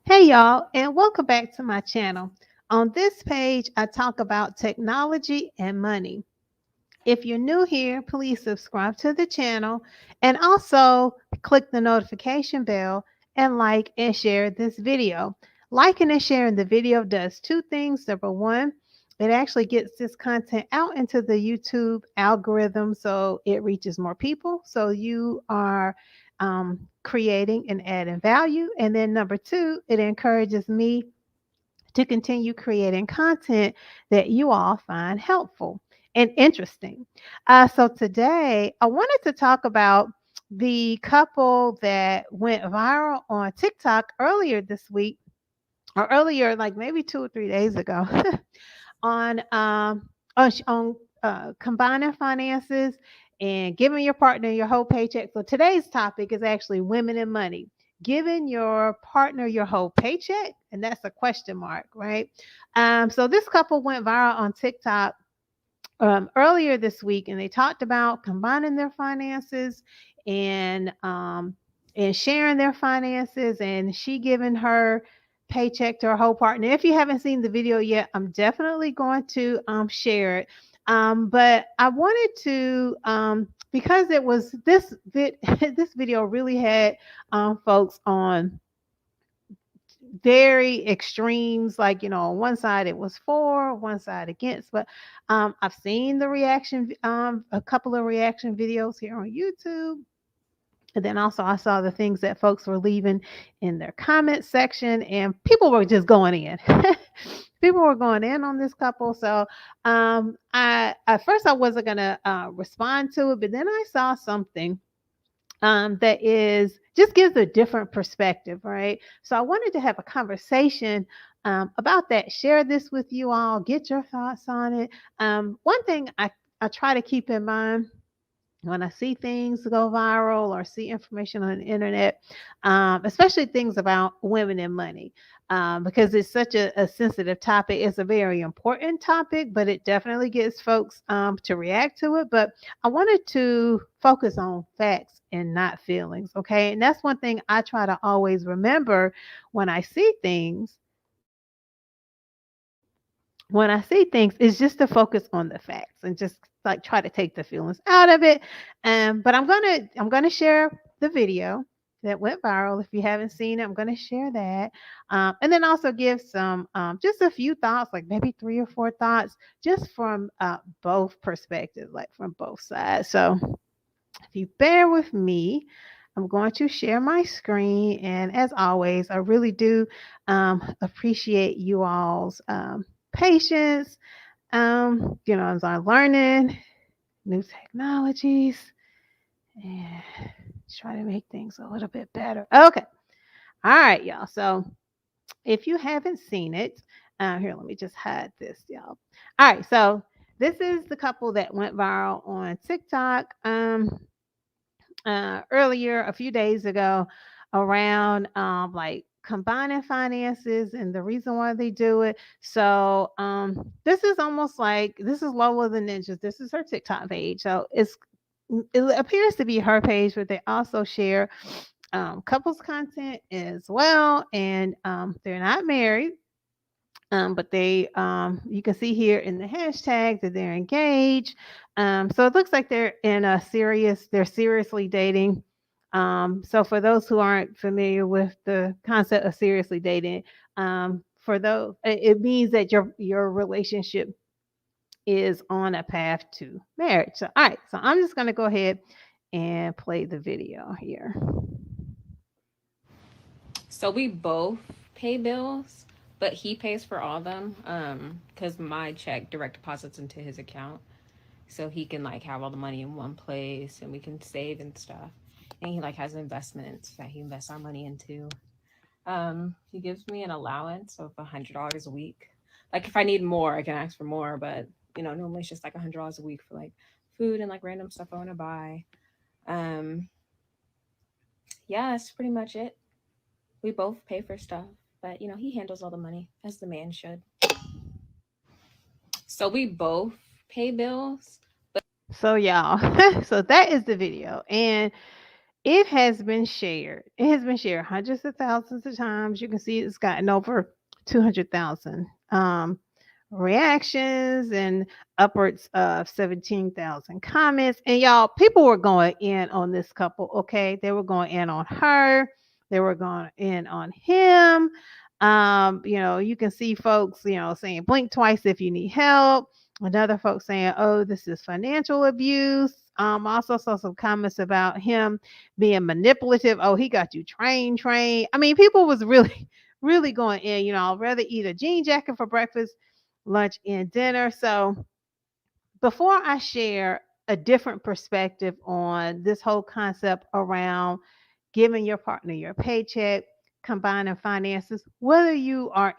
Hey y'all, and welcome back to my channel. On this page, I talk about technology and money. If you're new here, please subscribe to the channel and also click the notification bell and like and share this video. Liking and sharing the video does two things. Number one, it actually gets this content out into the YouTube algorithm so it reaches more people. So you are creating and adding value. And then number two, it encourages me to continue creating content that you all find helpful and interesting. So today, I wanted to talk about the couple that went viral on TikTok earlier this week, or earlier, like maybe 2 or 3 days ago, on combining finances and giving your partner your whole paycheck. So today's topic is actually women and money. Giving your partner your whole paycheck, and that's a question mark, right? So this couple went viral on TikTok earlier this week, and they talked about combining their finances and sharing their finances, and she giving her paycheck to her whole partner. If you haven't seen the video yet, I'm definitely going to share it. But I wanted to because it was this video really had folks on very extremes, like, on one side it was for, one side against. But I've seen the reaction, a couple of reaction videos here on YouTube. And then also I saw the things that folks were leaving in their comment section, and people were just going in. People were going in on this couple. So I at first I wasn't gonna respond to it, but then I saw something that is just gives a different perspective, right? So I wanted to have a conversation about that, share this with you all, get your thoughts on it. One thing I try to keep in mind when I see things go viral or see information on the internet, especially things about women and money, because it's such a sensitive topic. It's a very important topic, but it definitely gets folks to react to it. But I wanted to focus on facts and not feelings. Okay. And that's one thing I try to always remember when I see things. When I see things, is just to focus on the facts and just like try to take the feelings out of it. But I'm gonna share the video that went viral. If you haven't seen it, I'm gonna share that, and then also give some just a few thoughts, like maybe 3 or 4 thoughts, just from both perspectives, like from both sides. So if you bear with me, I'm going to share my screen. And as always, I really do appreciate you all's patience. As I'm learning new technologies and try to make things a little bit better. Okay. All right, y'all. So if you haven't seen it, here, let me just hide this, y'all. All right. So this is the couple that went viral on TikTok. Earlier a few days ago around like combining finances and the reason why they do it. So this is almost like this is lower than ninjas. This is her TikTok page. So it appears to be her page, but they also share couples content as well. And they're not married. But they, you can see here in the hashtag that they're engaged. So it looks like they're seriously dating. So for those who aren't familiar with the concept of seriously dating, for those, it means that your relationship is on a path to marriage. So, all right. So I'm just going to go ahead and play the video here. So we both pay bills, but he pays for all of them. Because my check direct deposits into his account, so he can like have all the money in one place, and we can save and stuff. And he like has investments that he invests our money into. He gives me an allowance of $100 a week. Like if I need more, I can ask for more, but normally it's just like $100 a week for like food and like random stuff I want to buy. Um, yeah, that's pretty much it. We both pay for stuff, but he handles all the money as the man should. So we both pay bills. So, y'all, so that is the video. And It has been shared. It has been shared hundreds of thousands of times. You can see it's gotten over 200,000 reactions and upwards of 17,000 comments. And y'all, people were going in on this couple, okay? They were going in on her, they were going in on him. You can see folks, saying blink twice if you need help. Another folks saying, "Oh, this is financial abuse." Also saw some comments about him being manipulative. Oh, he got you trained. I mean, people was really, really going in. I'd rather eat a jean jacket for breakfast, lunch, and dinner. So before I share a different perspective on this whole concept around giving your partner your paycheck, combining finances, whether you are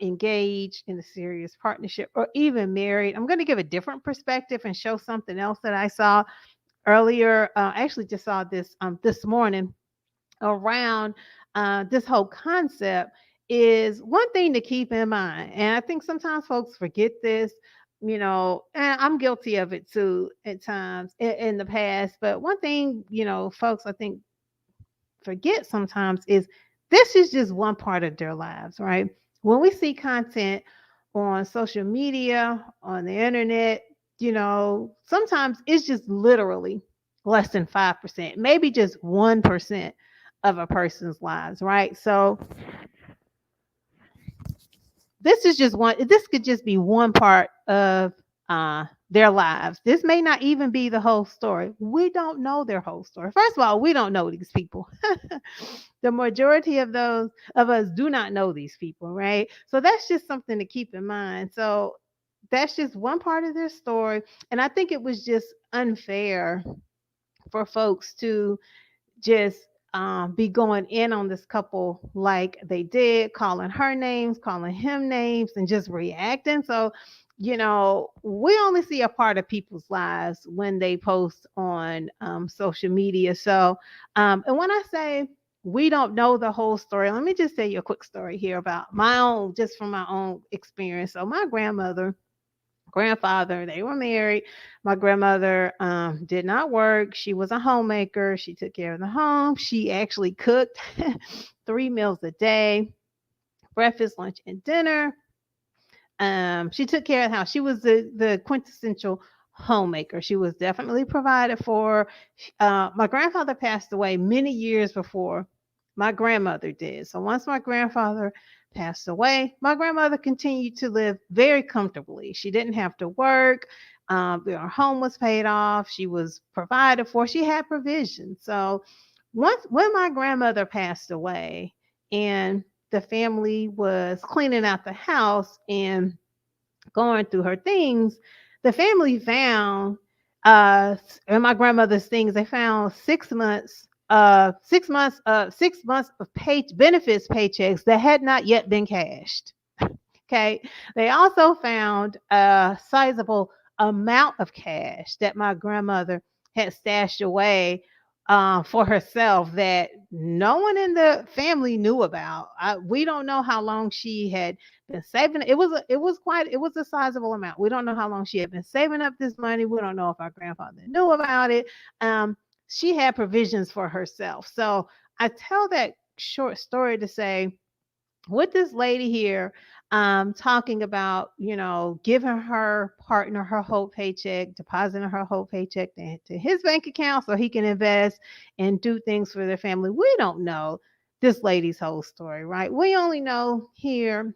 engaged in a serious partnership or even married, I'm going to give a different perspective and show something else that I saw earlier. I actually just saw this morning around this whole concept is one thing to keep in mind. And I think sometimes folks forget this, and I'm guilty of it too at times in the past. But one thing, folks, I think forget sometimes is this is just one part of their lives, right? When we see content on social media, on the internet, sometimes it's just literally less than 5%, maybe just 1% of a person's lives, right? So this could just be one part of their lives. This may not even be the whole story. We don't know their whole story. First of all, we don't know these people. The majority of those of us do not know these people, right? So that's just something to keep in mind. So that's just one part of their story. And I think it was just unfair for folks to just be going in on this couple like they did, calling her names, calling him names, and just reacting. So, we only see a part of people's lives when they post on social media. So, and when I say we don't know the whole story, let me just tell you a quick story here about my own, just from my own experience. So, my grandfather, they were married. My grandmother did not work. She was a homemaker. She took care of the home. She actually cooked 3 meals a day, breakfast, lunch, and dinner. She took care of the house. She was the quintessential homemaker. She was definitely provided for. My grandfather passed away many years before my grandmother did. So once my grandfather passed away, my grandmother continued to live very comfortably. She didn't have to work. Her home was paid off. She was provided for. She had provision. So once when my grandmother passed away and the family was cleaning out the house and going through her things, the family found in my grandmother's things, they found 6 months, 6 months of pay benefits paychecks that had not yet been cashed. Okay. They also found a sizable amount of cash that my grandmother had stashed away for herself that no one in the family knew about. We don't know how long she had been saving. It was a sizable amount. We don't know how long she had been saving up this money. We don't know if our grandfather knew about it. Um, she had provisions for herself. So I tell that short story to say with this lady here talking about giving her partner her whole paycheck, depositing her whole paycheck to his bank account so he can invest and do things for their family. We don't know this lady's whole story, right? We only know here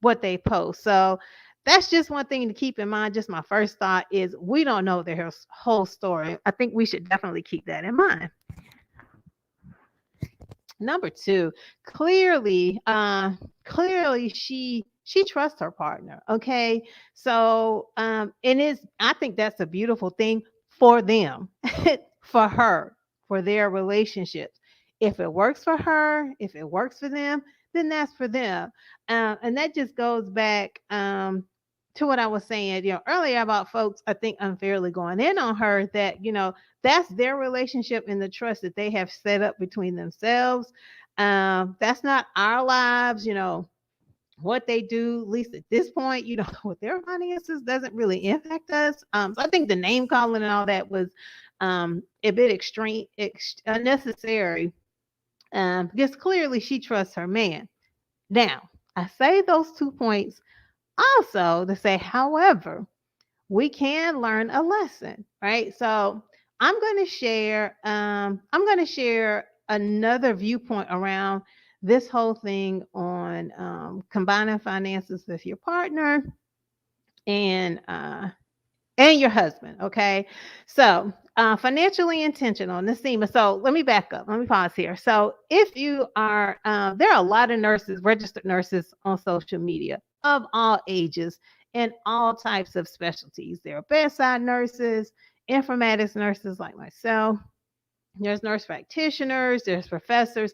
what they post. So that's just one thing to keep in mind. Just my first thought is we don't know their whole story. I think we should definitely keep that in mind. Number two, clearly she trusts her partner. Okay. So and it's I think that's a beautiful thing for them, for her, for their relationships. If it works for her, if it works for them, then that's for them. And that just goes back to what I was saying, earlier about folks, I think unfairly going in on her that, that's their relationship and the trust that they have set up between themselves. That's not our lives. what they do, at least at this point, with their finances doesn't really impact us. So I think the name calling and all that was a bit extreme, unnecessary, because clearly she trusts her man. Now, I say those 2 points also to say, however, we can learn a lesson, right? So I'm going to share another viewpoint around this whole thing on combining finances with your partner and your husband. Okay, so financially intentional, Nasima. So let me back up. Let me pause here. So if you are, there are a lot of nurses, registered nurses on social media of all ages and all types of specialties. There are bedside nurses, informatics nurses like myself. There's nurse practitioners, there's professors.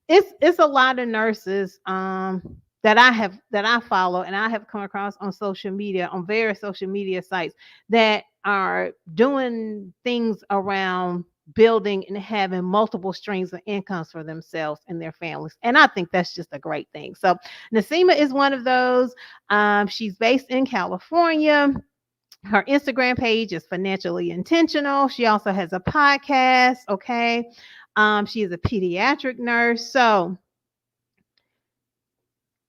It's a lot of nurses that I follow and I have come across on social media, on various social media sites, that are doing things around building and having multiple streams of incomes for themselves and their families. And I think that's just a great thing. So Nasima is one of those. She's based in California. Her Instagram page is financially intentional. She also has a podcast. Okay. She is a pediatric nurse. So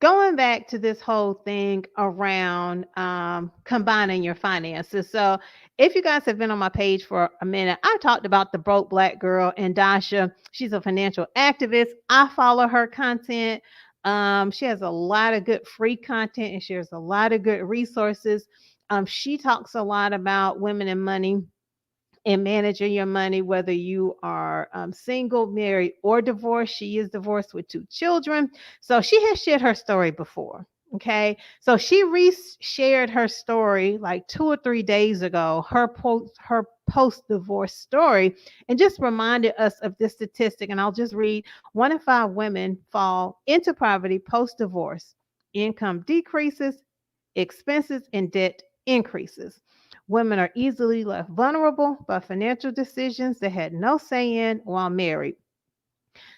going back to this whole thing around combining your finances. So if you guys have been on my page for a minute, I talked about the broke black girl and Dasha. She's a financial activist. I follow her content. She has a lot of good free content and shares a lot of good resources. She talks a lot about women and money and managing your money, whether you are single, married, or divorced. She is divorced with 2 children. So she has shared her story before. Okay. So she shared her story like 2 or 3 days ago, her post divorce story, and just reminded us of this statistic. And I'll just read: 1 in 5 women fall into poverty post divorce. Income decreases, expenses and debt increases. Women are easily left vulnerable by financial decisions they had no say in while married.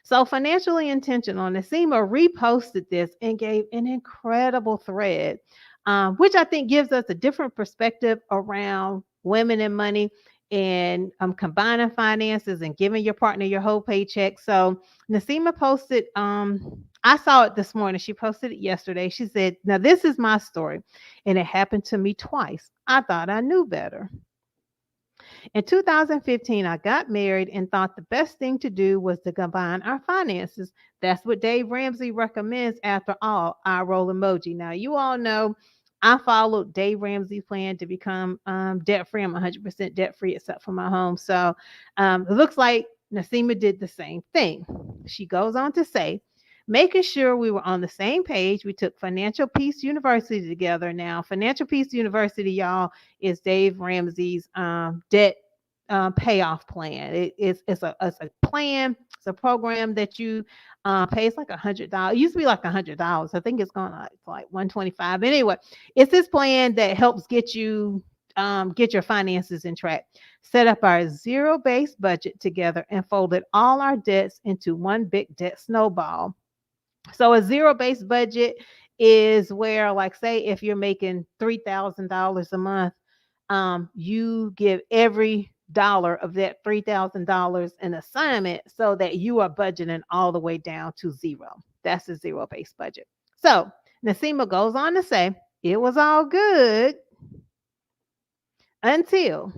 So, financially intentional, Nasima reposted this and gave an incredible thread, which I think gives us a different perspective around women and money and combining finances and giving your partner your whole paycheck. So, Nasima posted, I saw it this morning. She posted it yesterday. She said, "Now, this is my story, and it happened to me twice. I thought I knew better. In 2015, I got married and thought the best thing to do was to combine our finances. That's what Dave Ramsey recommends after all. I roll emoji. Now, you all know I followed Dave Ramsey's plan to become debt free. I'm 100% debt free except for my home. So it looks like Nasima did the same thing. She goes on to say, making sure we were on the same page, we took Financial Peace University together. Now, Financial Peace University, y'all, is Dave Ramsey's debt payoff plan. It's a plan. It's a program that you pay. It's like $100. It used to be like $100. I think it's gone like 125. Anyway, it's this plan that helps get your finances in track. Set up our zero-based budget together and folded all our debts into one big debt snowball. So a zero-based budget is where, like, say if you're making $3,000 a month, you give every dollar of that $3,000 an assignment so that you are budgeting all the way down to zero. That's a zero-based budget. So Nasima goes on to say, it was all good until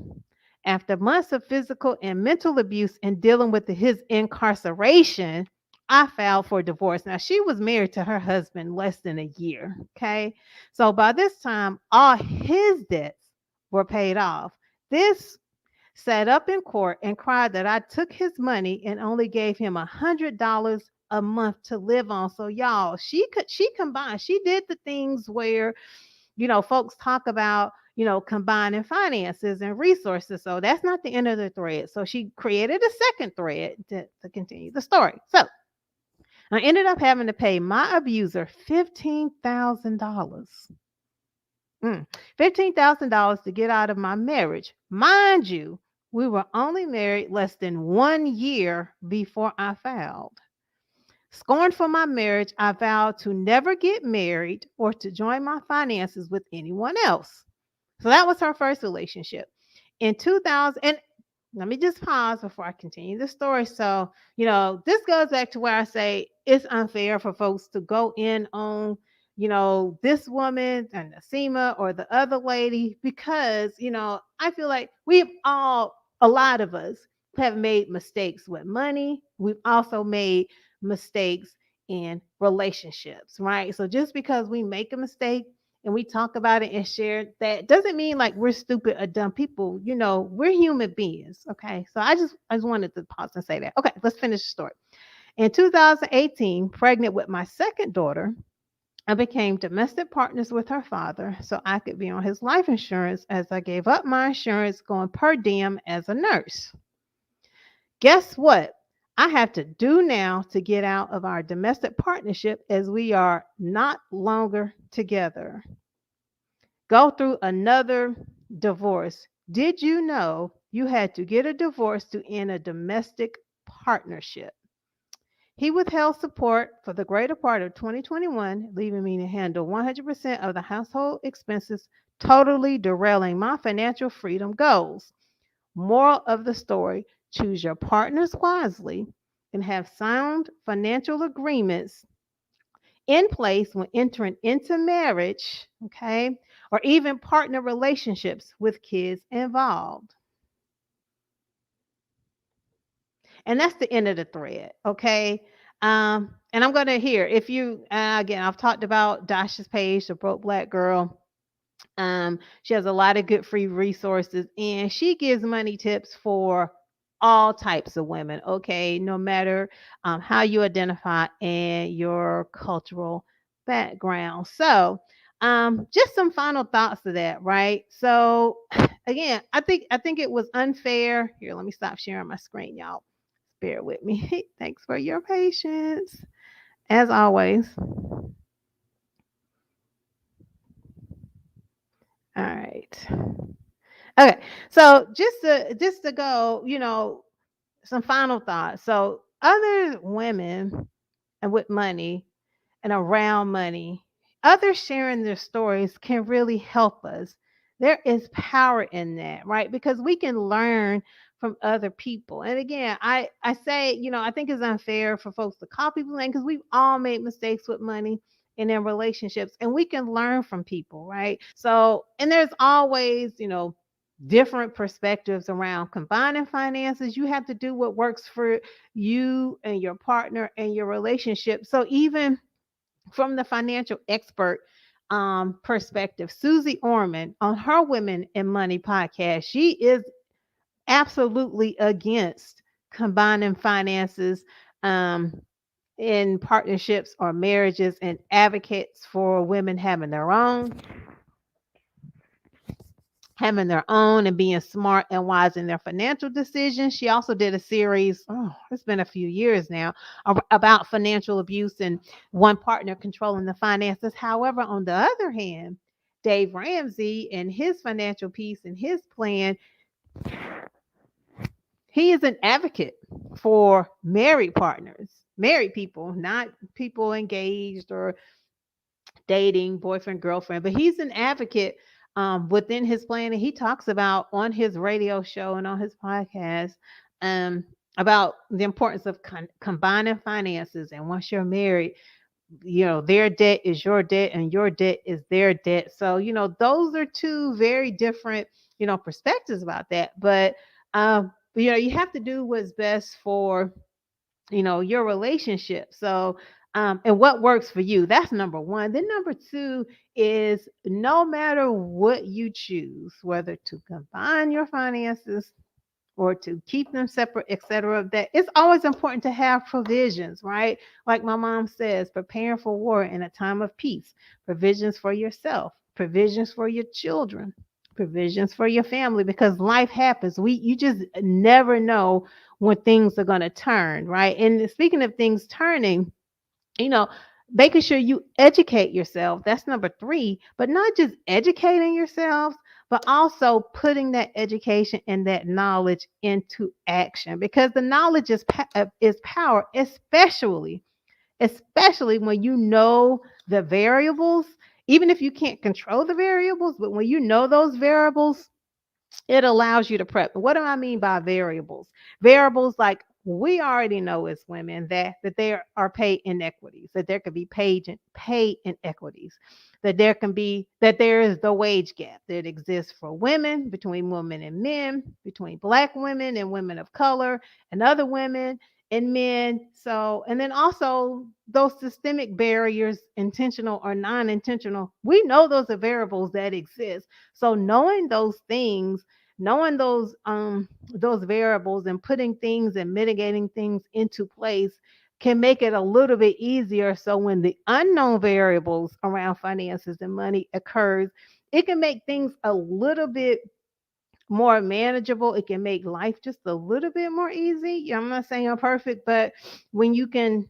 after months of physical and mental abuse and dealing with his incarceration, I filed for divorce. Now, she was married to her husband less than a year. Okay. So by this time, all his debts were paid off. This sat up in court and cried that I took his money and only gave him $100 a month to live on. So y'all, she combined. She did the things where folks talk about, combining finances and resources. So that's not the end of the thread. So she created a second thread to continue the story. So I ended up having to pay my abuser $15,000. $15,000 to get out of my marriage. Mind you, we were only married less than 1 year before I filed. Scorned for my marriage, I vowed to never get married or to join my finances with anyone else. So that was her first relationship. In 2000, and let me just pause before I continue the story. So, this goes back to where I say it's unfair for folks to go in on, this woman and Nasima or the other lady because, I feel like a lot of us have made mistakes with money. We've also made mistakes in relationships, right? So just because we make a mistake and we talk about it and share that doesn't mean like we're stupid or dumb people. We're human beings. Okay. So I just wanted to pause and say that. Okay, let's finish the story. In 2018, pregnant with my second daughter, I became domestic partners with her father so I could be on his life insurance as I gave up my insurance going per diem as a nurse. Guess what? I have to do now to get out of our domestic partnership as we are not longer together. Go through another divorce. Did you know you had to get a divorce to end a domestic partnership? He withheld support for the greater part of 2021, leaving me to handle 100% of the household expenses, totally derailing my financial freedom goals. Moral of the story: choose your partners wisely and have sound financial agreements in place when entering into marriage, okay, or even partner relationships with kids involved. And that's the end of the thread, okay? And I'm going to hear if you, again, I've talked about Dasha's page, the Broke Black Girl. She has a lot of good free resources and she gives money tips for all types of women, okay, no matter how you identify and your cultural background. So, just some final thoughts to that, right? So, again, I think it was unfair. Here, let me stop sharing my screen, y'all. Bear with me. Thanks for your patience, as always. All right. Okay, so just to go, some final thoughts. So other women and with money and around money, others sharing their stories can really help us. There is power in that, right? Because we can learn from other people. And again, I say, I think it's unfair for folks to call people in because we've all made mistakes with money and in relationships, and we can learn from people, right? So, and there's always, different perspectives around combining finances. You have to do what works for you and your partner and your relationship. So even from the financial expert perspective, Susie Orman on her Women in Money podcast, she is absolutely against combining finances in partnerships or marriages and advocates for women having their own and being smart and wise in their financial decisions. She also did a series, it's been a few years now, about financial abuse and one partner controlling the finances. However, on the other hand, Dave Ramsey and his financial piece and his plan, he is an advocate for married partners, married people, not people engaged or dating, boyfriend, girlfriend, but he's an advocate within his plan. And he talks about on his radio show and on his podcast um, about the importance of combining finances. And once you're married, their debt is your debt and your debt is their debt. So, those are two very different, perspectives about that. But, you have to do what's best for your relationship. So and what works for you, that's number one. Then number two is no matter what you choose, whether to combine your finances or to keep them separate, etc., that it's always important to have provisions, right? Like my mom says, preparing for war in a time of peace, provisions for yourself, provisions for your children, provisions for your family, because life happens. You just never know when things are going to turn, right? And speaking of things turning, you know, making sure you educate yourself. That's number three, but not just educating yourselves, but also putting that education and that knowledge into action, because the knowledge is power, especially especially when you know the variables, even if you can't control the variables, but when you know those variables, it allows you to prep. What do I mean by variables? Variables like we already know as women that there are pay inequities, that there could be pay inequities, that there is the wage gap that exists for women, between women and men, between black women and women of color, and other women and men. So, and then also those systemic barriers, intentional or non-intentional, we know those are variables that exist. So knowing those things, knowing those variables and putting things and mitigating things into place can make it a little bit easier. So when the unknown variables around finances and money occurs, it can make things a little bit more manageable. It can make life just a little bit more easy. I'm not saying I'm perfect, but when you can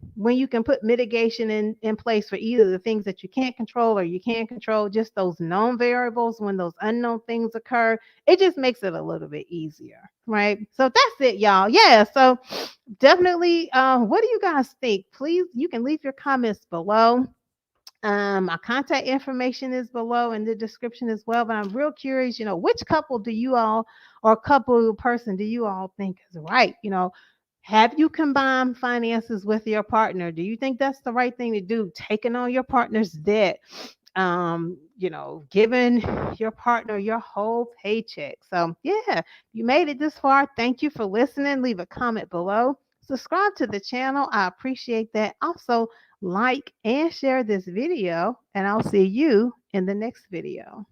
put mitigation in place for either the things that you can't control or you can control, just those known variables, when those unknown things occur, it just makes it a little bit easier. Right. So that's it, y'all. Yeah. So definitely, what do you guys think? Please, you can leave your comments below. My contact information is below in the description as well. But I'm real curious, which couple do you all, or couple person do you all think is right? Have you combined finances with your partner? Do you think that's the right thing to do? Taking on your partner's debt, giving your partner your whole paycheck. So yeah, if you made it this far, thank you for listening. Leave a comment below. Subscribe to the channel. I appreciate that. Also, like and share this video, and I'll see you in the next video.